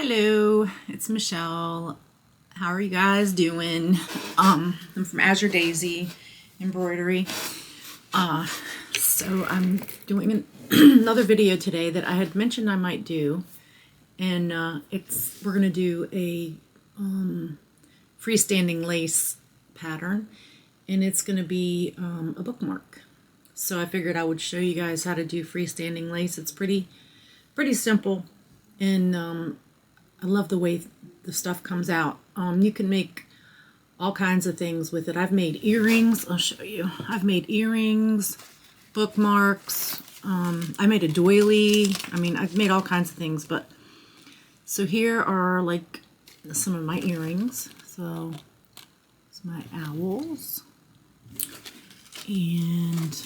Hello, it's Michelle. How are you guys doing? I'm from Azure Daisy Embroidery. So I'm doing another video today that I had mentioned I might do, and we're gonna do a freestanding lace pattern, and it's gonna be a bookmark. So I figured I would show you guys how to do freestanding lace. It's pretty simple, and I love the way the stuff comes out. You can make all kinds of things with it. I've made earrings. I'll show you. I've made earrings, bookmarks. I made a doily. I mean, I've made all kinds of things. But so here are like some of my earrings. So it's my owls, and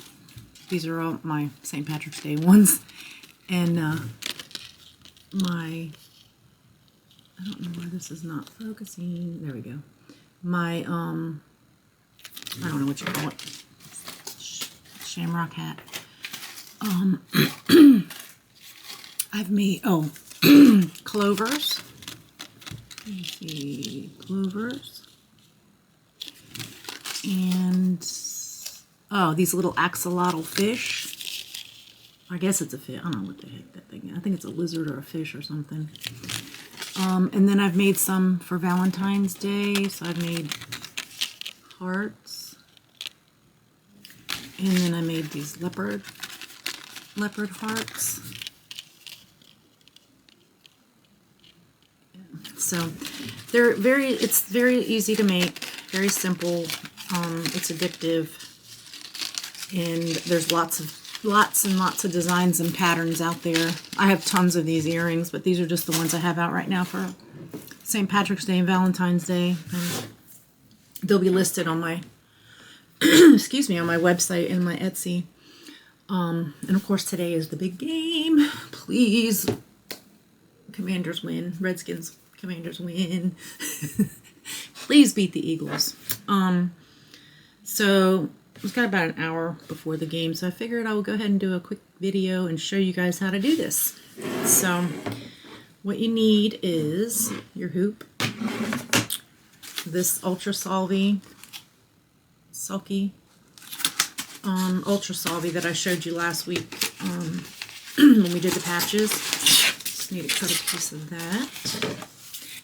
these are all my St. Patrick's Day ones, and I don't know why this is not focusing. There we go. My, I don't know what you call it. Shamrock hat. I've made, clovers. Let me see, clovers. And, these little axolotl fish. I guess it's a fish. I don't know what the heck that thing is. I think it's a lizard or a fish or something. And then I've made some for Valentine's Day. So I've made hearts. And then I made these leopard hearts. So it's very easy to make, very simple. It's addictive, and there's lots and lots of designs and patterns out there. I have tons of these earrings, but these are just the ones I have out right now for St. Patrick's Day and Valentine's Day. And they'll be listed on my excuse me, on my website and my Etsy. And of course today is the big game. Please, Commanders win. Redskins, Commanders win. Please beat the Eagles. So we've got about an hour before the game, so I figured I will go ahead and do a quick video and show you guys how to do this. So what you need is your hoop, this ultra sulky ultra sulky that I showed you last week when we did the patches. Just need to cut a piece of that.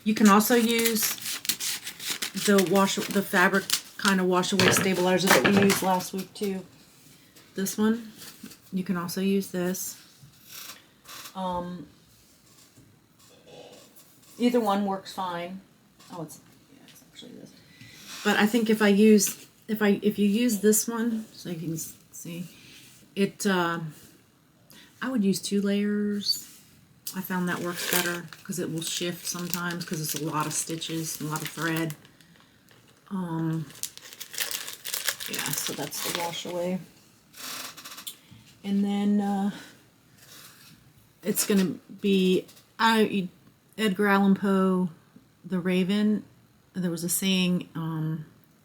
You can also use the fabric kind of wash away stabilizer that we used last week too. This one, you can also use this. Either one works fine. It's actually this. But I think if you use this one, so you can see it, I would use 2 layers. I found that works better because it will shift sometimes because it's a lot of stitches, a lot of thread. Yeah, so that's the wash away. And then it's going to be Edgar Allan Poe, The Raven. There was a saying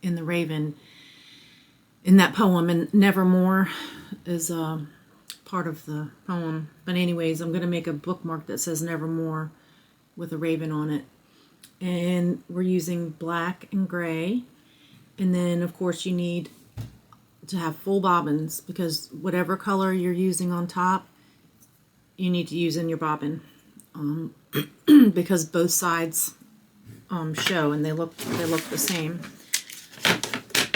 in The Raven, in that poem, and Nevermore is part of the poem. But anyways, I'm going to make a bookmark that says Nevermore with a raven on it. And we're using black and gray. And then, of course, you need to have full bobbins, because whatever color you're using on top, you need to use in your bobbin, because both sides show and they look the same.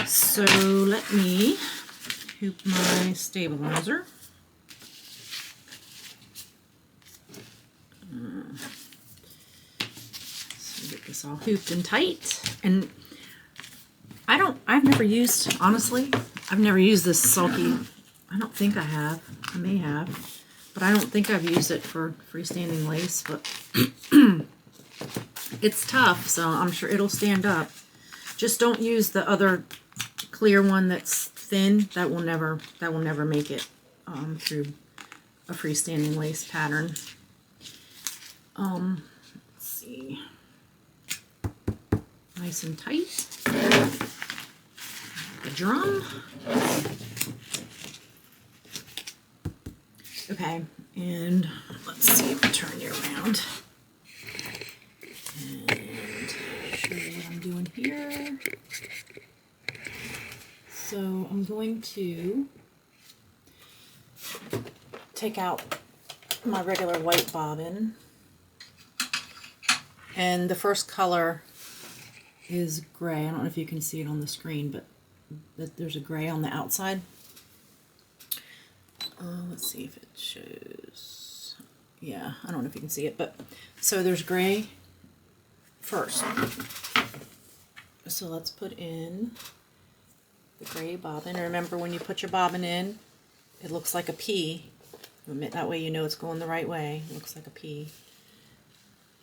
So let me hoop my stabilizer. So get this all hooped and tight. And I've never used, honestly, I've never used this sulky. I don't think I have. I may have, but I don't think I've used it for freestanding lace, but it's tough, so I'm sure it'll stand up. Just don't use the other clear one that's thin. That will never make it through a freestanding lace pattern. Let's see. Nice and tight. The drum. Okay, and let's see if I turn you around. here. So I'm going to take out my regular white bobbin, and the first color is gray. I don't know if you can see it on the screen, but there's a gray on the outside. Let's see if it shows. Yeah, I don't know if you can see it, but so there's gray first. So let's put in the gray bobbin. And remember, when you put your bobbin in, it looks like a P. That way you know it's going the right way. It looks like a P.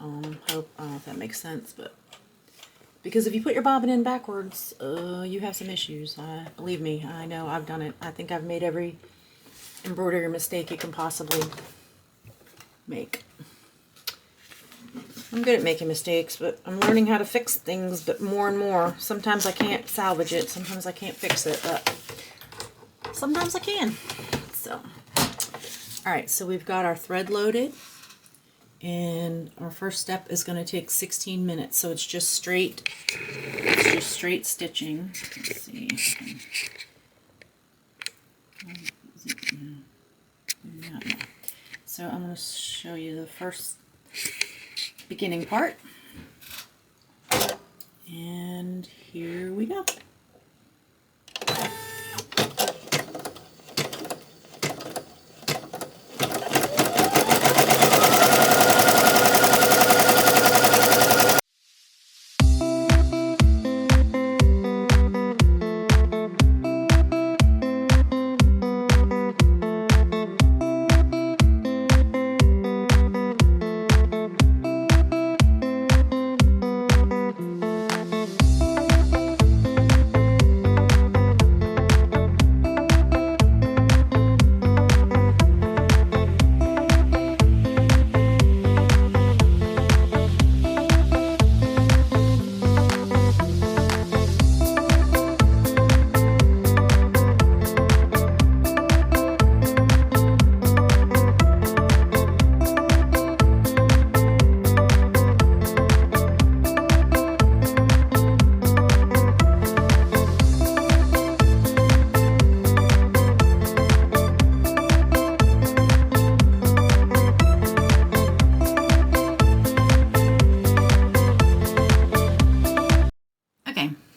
I don't know if that makes sense, but because if you put your bobbin in backwards, you have some issues. Believe me, I know, I've done it. I think I've made every embroidery mistake you can possibly make. I'm good at making mistakes, but I'm learning how to fix things, but more and more. Sometimes I can't salvage it, sometimes I can't fix it, but sometimes I can. So, alright, so we've got our thread loaded, and our first step is going to take 16 minutes, so it's just straight stitching. Let's see. So I'm going to show you the first beginning part, and here we go.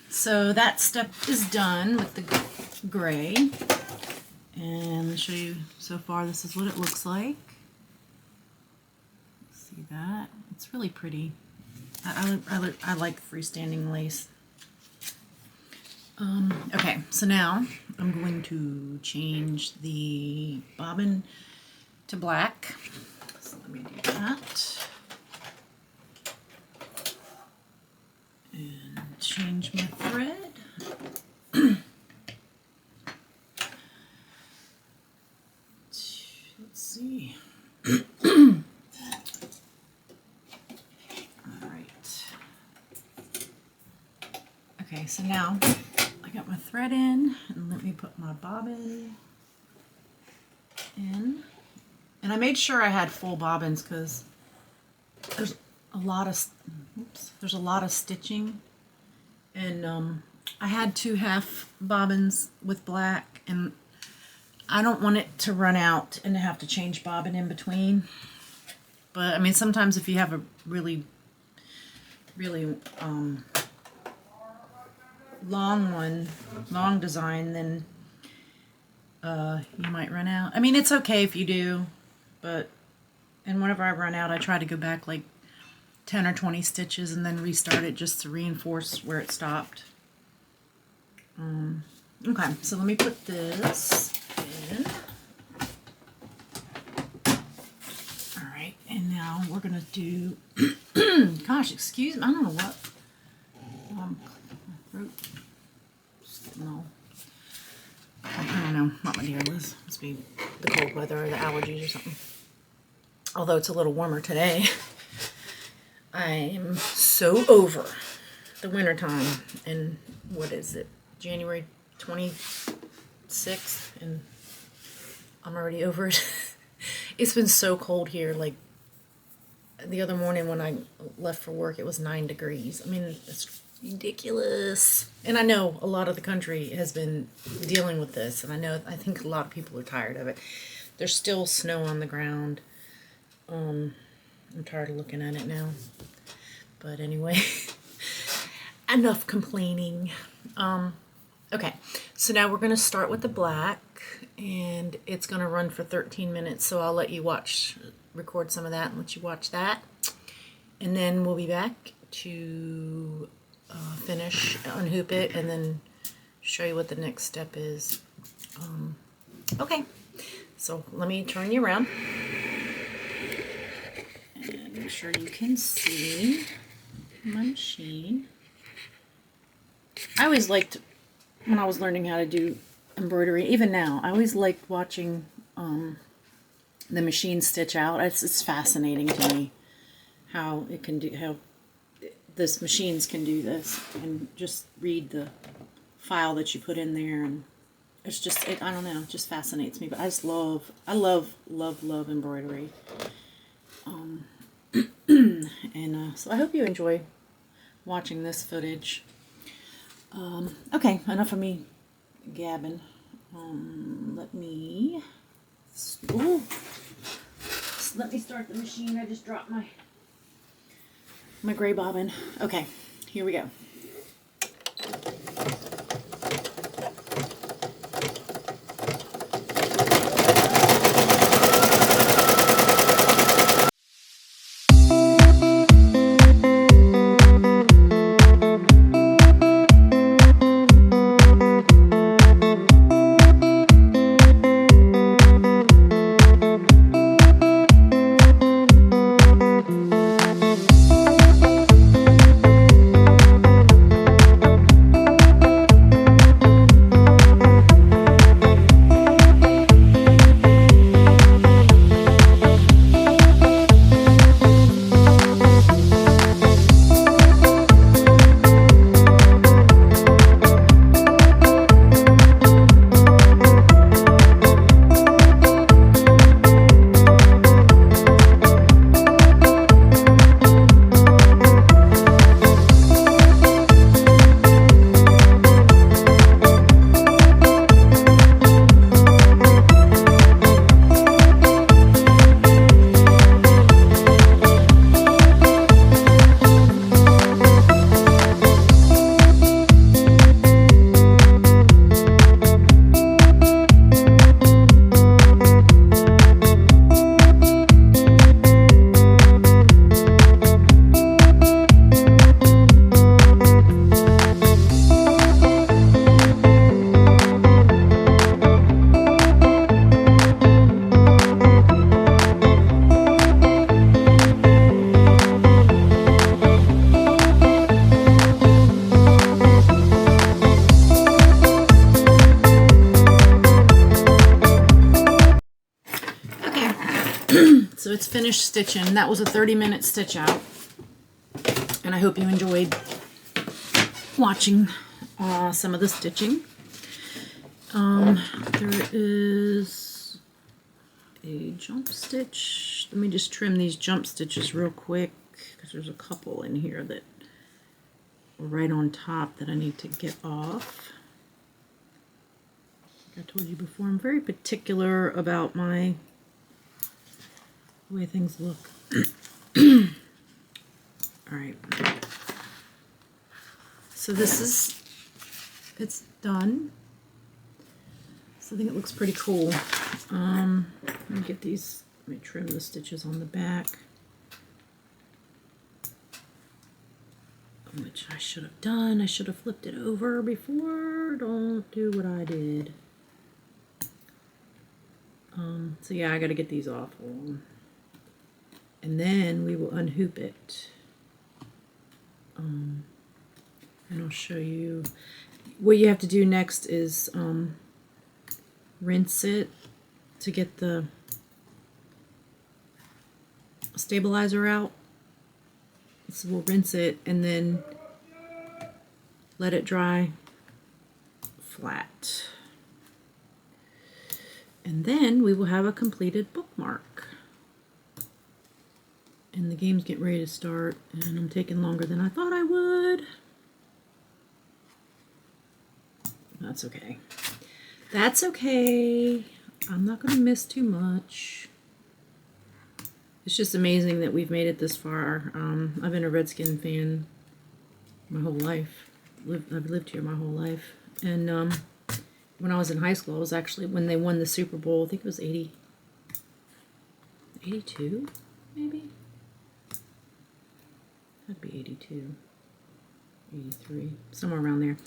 So that step is done with the gray, and I'll show you so far. This is what it looks like. See that? It's really pretty. I like freestanding lace. Okay, so now I'm going to change the bobbin to black. So let me do that. And change my thread. Let's see. Alright. Okay, so now I got my thread in, and let me put my bobbin in. And I made sure I had full bobbins because there's a lot of stitching, and I had 2 half bobbins with black, and I don't want it to run out and to have to change bobbin in between. But I mean, sometimes if you have a really long design, then you might run out. I mean, it's okay if you do, but and whenever I run out, I try to go back like 10 or 20 stitches and then restart it just to reinforce where it stopped. Okay, so let me put this in. Alright, and now we're going to do, gosh, excuse me, I don't know what, my throat, just getting all, I don't know what my deal is. Must be the cold weather or the allergies or something. Although it's a little warmer today. I am so over the winter time, and what is it, January 26th, and I'm already over it. It's been so cold here. Like the other morning when I left for work, it was 9 degrees. I mean, it's Ridiculous. And I know a lot of the country has been dealing with this, and I think a lot of people are tired of it. There's still snow on the ground. I'm tired of looking at it now. But anyway, enough complaining. Okay, so now we're going to start with the black, and it's going to run for 13 minutes, so I'll let you record some of that and let you watch that. And then we'll be back to finish, unhoop it, and then show you what the next step is. Okay, so let me turn you around and make sure you can see my machine. I always liked, when I was learning how to do embroidery, even now, I always liked watching the machine stitch out. It's fascinating to me how it can do, how this machines can do this, and just read the file that you put in there, and it's just, I don't know, it just fascinates me. But I love embroidery. And so I hope you enjoy watching this footage. Okay, enough of me gabbing. Let me start the machine. I just dropped my gray bobbin. Okay, here we go. So it's finished stitching. That was a 30-minute stitch out, and I hope you enjoyed watching some of the stitching. There is a jump stitch. Let me just trim these jump stitches real quick, because there's a couple in here that are right on top that I need to get off. Like I told you before, I'm very particular about the way things look. Alright. So it's done. So I think it looks pretty cool. Let me get these, let me trim the stitches on the back, which I should have done. I should have flipped it over before. Don't do what I did. So yeah, I got to get these off. And then we will unhoop it. And I'll show you. What you have to do next is rinse it to get the stabilizer out. So we'll rinse it and then let it dry flat. And then we will have a completed bookmark. And the game's getting ready to start, and I'm taking longer than I thought I would. That's okay. That's okay. I'm not going to miss too much. It's just amazing that we've made it this far. I've been a Redskin fan my whole life. I've lived here my whole life. And when I was in high school, it was actually when they won the Super Bowl. I think it was 82, maybe? That'd be 82, 83, somewhere around there.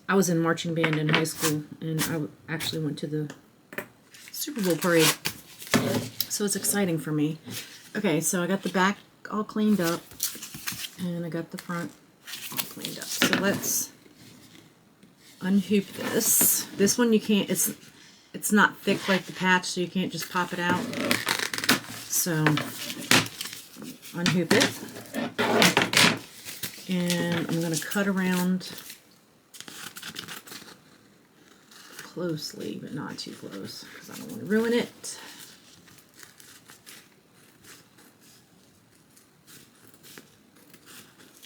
I was in marching band in high school, and I actually went to the Super Bowl parade. So it's exciting for me. Okay, so I got the back all cleaned up, and I got the front all cleaned up. So let's unhoop this. This one you can't, it's not thick like the patch, so you can't just pop it out. So unhoop it. And I'm going to cut around closely, but not too close, because I don't want to ruin it.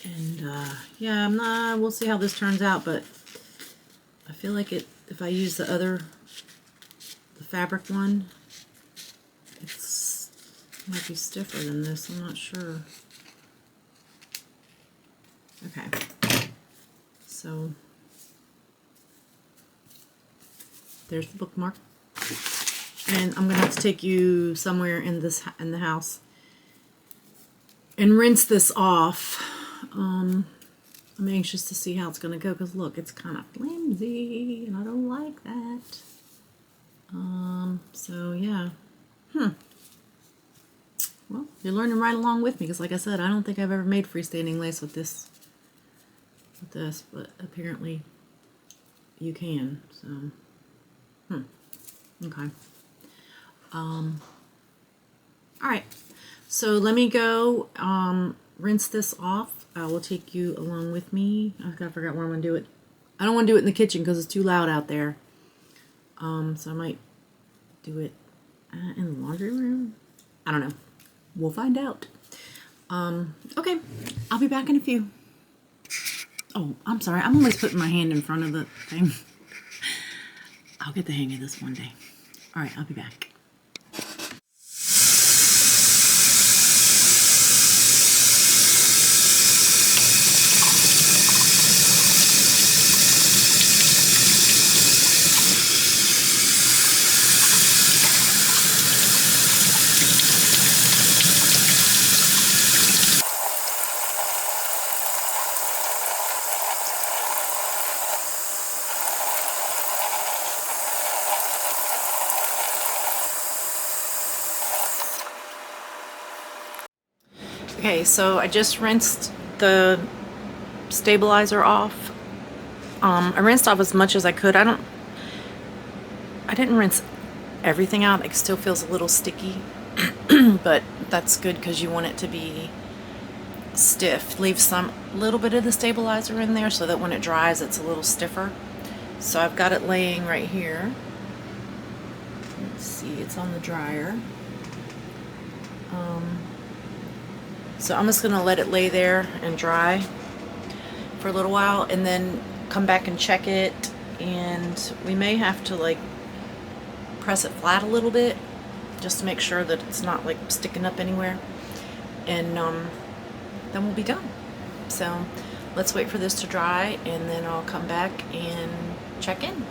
And yeah, we'll see how this turns out, but I feel like if I use the fabric one, it might be stiffer than this, I'm not sure. Okay, so there's the bookmark, and I'm gonna have to take you somewhere in the house and rinse this off. I'm anxious to see how it's gonna go, because look, it's kind of flimsy and I don't like that. So yeah, well, you're learning right along with me, because like I said, I don't think I've ever made freestanding lace with this, but apparently you can. So okay. All right, so let me go rinse this off. I will take you along with me. I've got to figure out where I'm gonna do it. I don't want to do it in the kitchen because it's too loud out there. So I might do it in the laundry room. I don't know. We'll find out. Okay, I'll be back in a few. Oh, I'm sorry. I'm always putting my hand in front of the thing. I'll get the hang of this one day. All right, I'll be back. Okay, so I just rinsed the stabilizer off. I rinsed off as much as I could. I didn't rinse everything out. It still feels a little sticky, but that's good because you want it to be stiff. Leave some little bit of the stabilizer in there so that when it dries, it's a little stiffer. So I've got it laying right here. Let's see, it's on the dryer. So I'm just gonna let it lay there and dry for a little while, and then come back and check it, and we may have to like press it flat a little bit just to make sure that it's not like sticking up anywhere, and then we'll be done. So let's wait for this to dry, and then I'll come back and check in.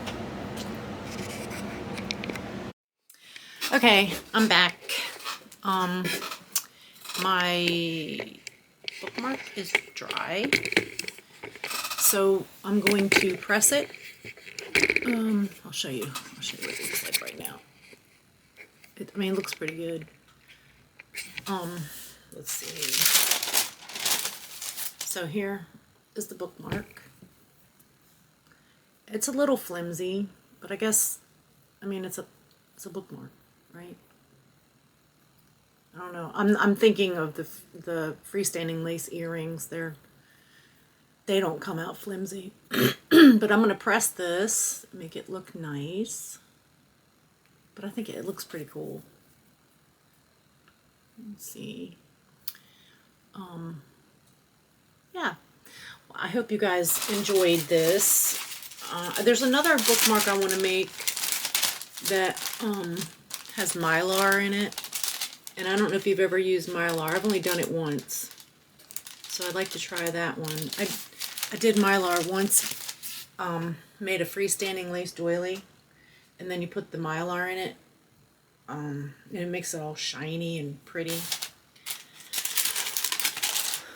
Okay, I'm back. My bookmark is dry, so I'm going to press it. I'll show you what it looks like right now. I mean, it looks pretty good. Let's see. So here is the bookmark. It's a little flimsy, but I guess, I mean, it's a bookmark, right? I don't know. I'm thinking of the freestanding lace earrings. They don't come out flimsy. But I'm gonna press this, make it look nice. But I think it looks pretty cool. Let's see. Yeah. Well, I hope you guys enjoyed this. There's another bookmark I want to make that has Mylar in it. And I don't know if you've ever used Mylar. I've only done it once. So I'd like to try that one. I did Mylar once, made a freestanding lace doily, and then you put the Mylar in it, and it makes it all shiny and pretty.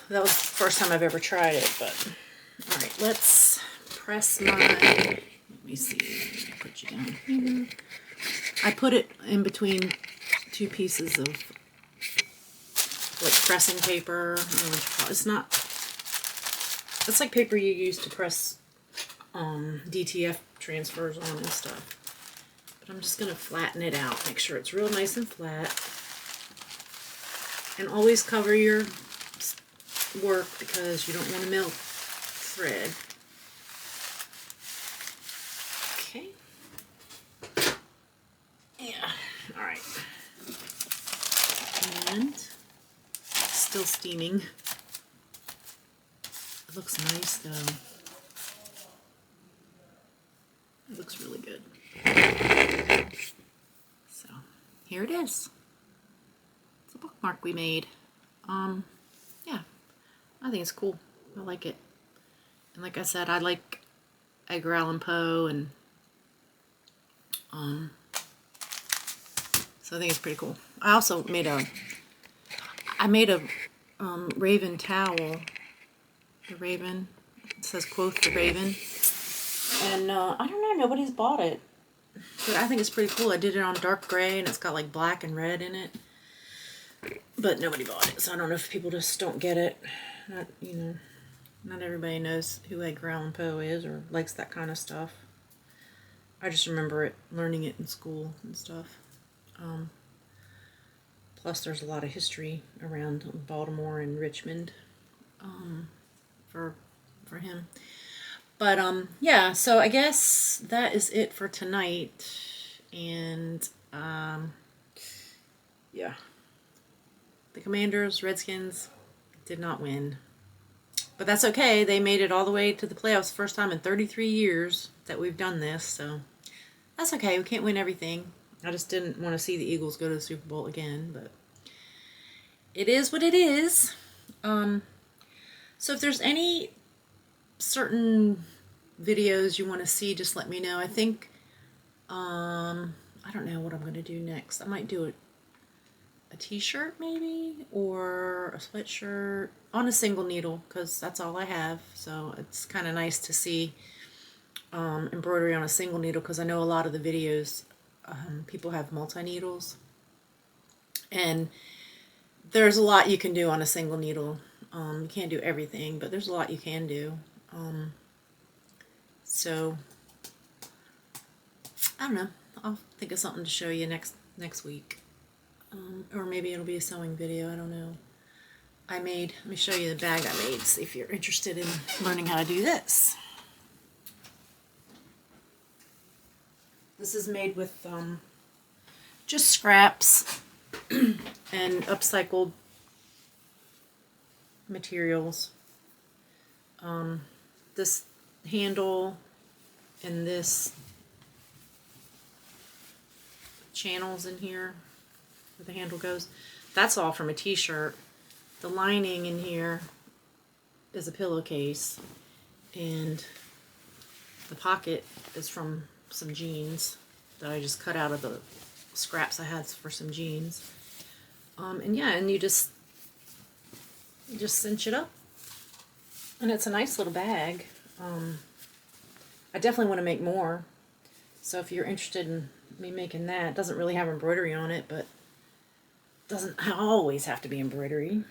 That was the first time I've ever tried it, but alright, let's press my, let me see, put you down here. I put it in between two pieces of like pressing paper. I don't know what you call it. It's not, it's like paper you use to press DTF transfers on and stuff. But I'm just going to flatten it out, make sure it's real nice and flat. And always cover your work because you don't want to melt thread. Okay. Yeah, alright. And still steaming. It looks nice though. It looks really good. So, here it is. It's a bookmark we made. Yeah, I think it's cool. I like it. And like I said, I like Edgar Allan Poe, and so I think it's pretty cool. I also made a raven towel. The raven, it says quoth the raven, and I don't know, nobody's bought it, but I think it's pretty cool. I did it on dark gray, and it's got like black and red in it, but nobody bought it, so I don't know if people just don't get it. Not, you know, not everybody knows who Edgar Allan Poe is or likes that kind of stuff. I just remember learning it in school and stuff. Plus there's a lot of history around Baltimore and Richmond for him. But yeah, so I guess that is it for tonight. And yeah, the Commanders, Redskins, did not win. But that's okay. They made it all the way to the playoffs, first time in 33 years that we've done this. So that's okay. We can't win everything. I just didn't want to see the Eagles go to the Super Bowl again. But it is what it is. So if there's any certain videos you want to see, just let me know. I think, I don't know what I'm going to do next. I might do a t-shirt maybe, or a sweatshirt on a single needle, because that's all I have. So it's kind of nice to see embroidery on a single needle, because I know a lot of the videos people have multi-needles, and there's a lot you can do on a single needle. You can't do everything, but there's a lot you can do. So I don't know, I'll think of something to show you next week. Or maybe it'll be a sewing video, I don't know. Let me show you the bag I made, see if you're interested in learning how to do this. This is made with just scraps and upcycled materials. This handle and this channels in here where the handle goes, that's all from a t-shirt. The lining in here is a pillowcase, and the pocket is from some jeans that I just cut out of the scraps I had for some jeans. And yeah, and you just cinch it up, and it's a nice little bag. I definitely want to make more, so if you're interested in me making that, it doesn't really have embroidery on it, but it doesn't always have to be embroidery.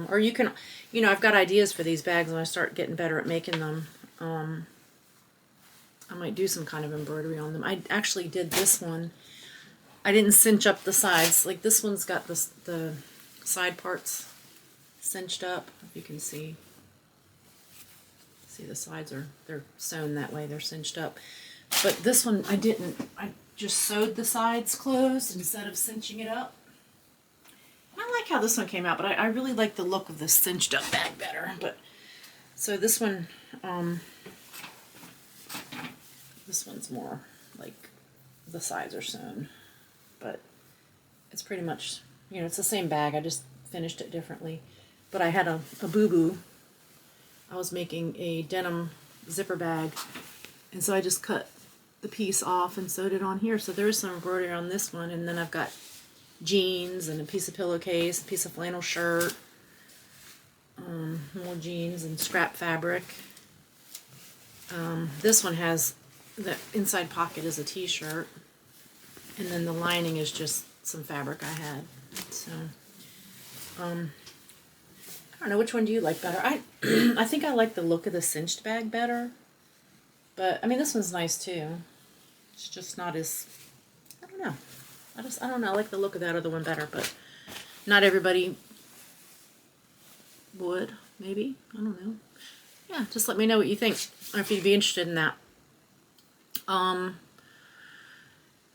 Or you can, you know, I've got ideas for these bags when I start getting better at making them. I might do some kind of embroidery on them. I actually did this one. I didn't cinch up the sides. Like this one's got the side parts cinched up, if you can see. See, the sides they're sewn that way, they're cinched up. But this one I didn't. I just sewed the sides closed instead of cinching it up. And I like how this one came out, but I really like the look of this cinched up bag better. But so this one, This one's more like the sides are sewn, but it's pretty much, you know, it's the same bag. I just finished it differently. But I had a boo-boo. I was making a denim zipper bag, and so I just cut the piece off and sewed it on here. So there is some embroidery on this one, and then I've got jeans and a piece of pillowcase, a piece of flannel shirt, more jeans and scrap fabric. This one has, the inside pocket is a t-shirt, and then the lining is just some fabric I had. So, I don't know, which one do you like better? I think I like the look of the cinched bag better, but I mean this one's nice too. It's just not as, I don't know. I don't know. I like the look of that other one better, but not everybody would. Maybe, I don't know. Yeah, just let me know what you think, or if you'd be interested in that.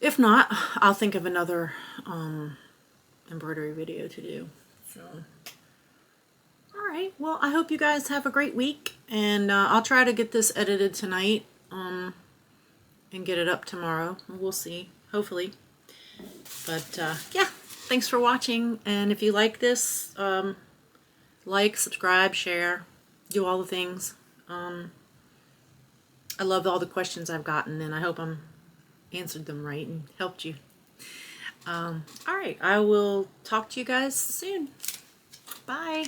If not, I'll think of another embroidery video to do. So, all right. Well, I hope you guys have a great week, and I'll try to get this edited tonight, and get it up tomorrow. We'll see. Hopefully. But yeah, thanks for watching, and if you like this, like, subscribe, share, do all the things. I love all the questions I've gotten, and I hope I'm answered them right and helped you. All right, I will talk to you guys soon. Bye.